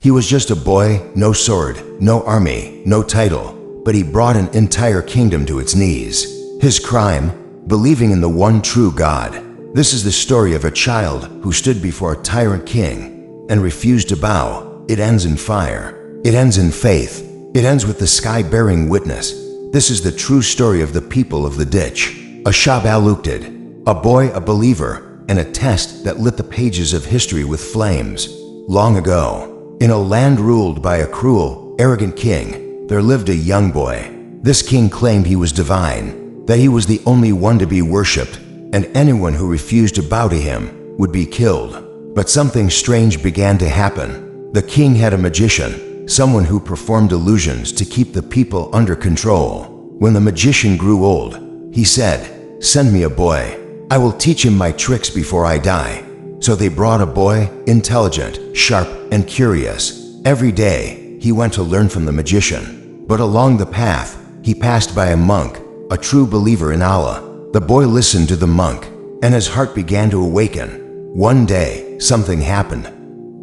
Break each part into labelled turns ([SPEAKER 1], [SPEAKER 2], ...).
[SPEAKER 1] He was just a boy, no sword, no army, no title, but he brought an entire kingdom to its knees. His crime? Believing in the one true God. This is the story of a child who stood before a tyrant king and refused to bow. It ends in fire. It ends in faith. It ends with the sky bearing witness. This is the true story of the people of the ditch. Ashab al-Ukhdud, a boy, a believer, and a test that lit the pages of history with flames. Long ago, in a land ruled by a cruel, arrogant king, there lived a young boy. This king claimed he was divine, that he was the only one to be worshipped, and anyone who refused to bow to him would be killed. But something strange began to happen. The king had a magician, someone who performed illusions to keep the people under control. When the magician grew old, he said, "Send me a boy. I will teach him my tricks before I die." So they brought a boy, intelligent, sharp, and curious. Every day, he went to learn from the magician. But along the path, he passed by a monk, a true believer in Allah. The boy listened to the monk, and his heart began to awaken. One day, something happened.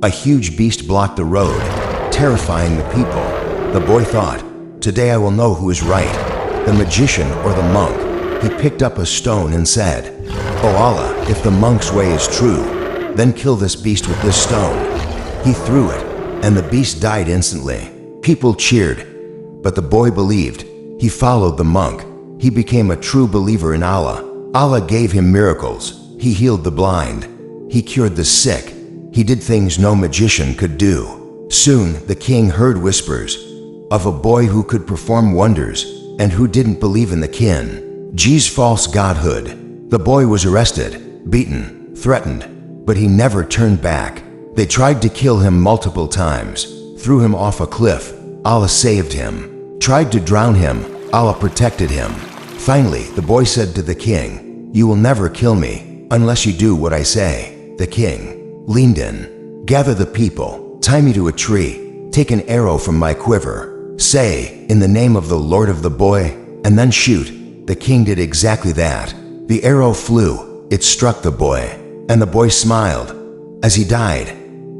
[SPEAKER 1] A huge beast blocked the road, terrifying the people. The boy thought, "Today I will know who is right, the magician or the monk." He picked up a stone and said, "Oh Allah, if the monk's way is true, then kill this beast with this stone." He threw it, and the beast died instantly. People cheered, but the boy believed. He followed the monk. He became a true believer in Allah. Allah gave him miracles. He healed the blind. He cured the sick. He did things no magician could do. Soon, the king heard whispers of a boy who could perform wonders and who didn't believe in the king. G's false godhood. The boy was arrested, beaten, threatened, but he never turned back. They tried to kill him multiple times, threw him off a cliff. Allah saved him. Tried to drown him. Allah protected him. Finally, the boy said to the king, "You will never kill me unless you do what I say." The king leaned in. "Gather the people, tie me to a tree, take an arrow from my quiver, say, 'In the name of the Lord of the boy,' and then shoot." The king did exactly that. The arrow flew. It struck the boy, and the boy smiled as he died.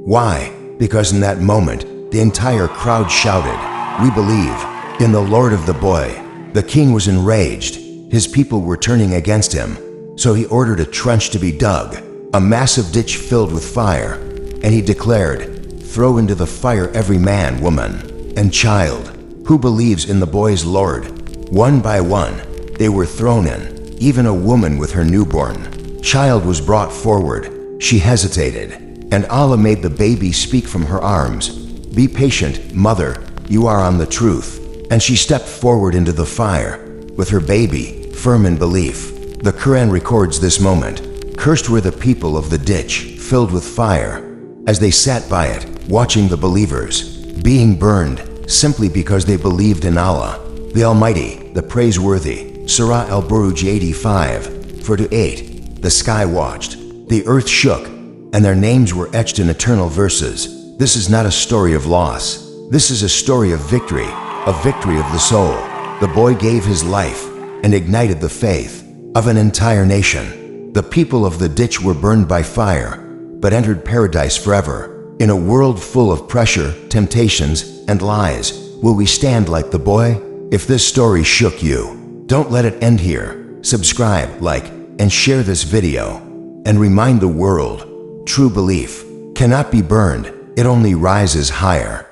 [SPEAKER 1] Why? Because in that moment, the entire crowd shouted, "We believe in the Lord of the boy." The king was enraged. His people were turning against him, so he ordered a trench to be dug, a massive ditch filled with fire, and he declared, "Throw into the fire every man, woman, and child who believes in the boy's Lord." One by one, they were thrown in. Even a woman with her newborn child was brought forward. She hesitated, and Allah made the baby speak from her arms. "Be patient, mother, you are on the truth." And she stepped forward into the fire, with her baby, firm in belief. The Quran records this moment. Cursed were the people of the ditch, filled with fire, as they sat by it, watching the believers being burned, simply because they believed in Allah, the Almighty, the Praiseworthy. Surah Al-Buruj 85:4-8. The sky watched, the earth shook, and their names were etched in eternal verses. This is not a story of loss. This is a story of victory of the soul. The boy gave his life and ignited the faith of an entire nation. The people of the ditch were burned by fire, but entered paradise forever. In a world full of pressure, temptations, and lies, will we stand like the boy? If this story shook you, don't let it end here. Subscribe, like, and share this video. And remind the world, true belief cannot be burned, it only rises higher.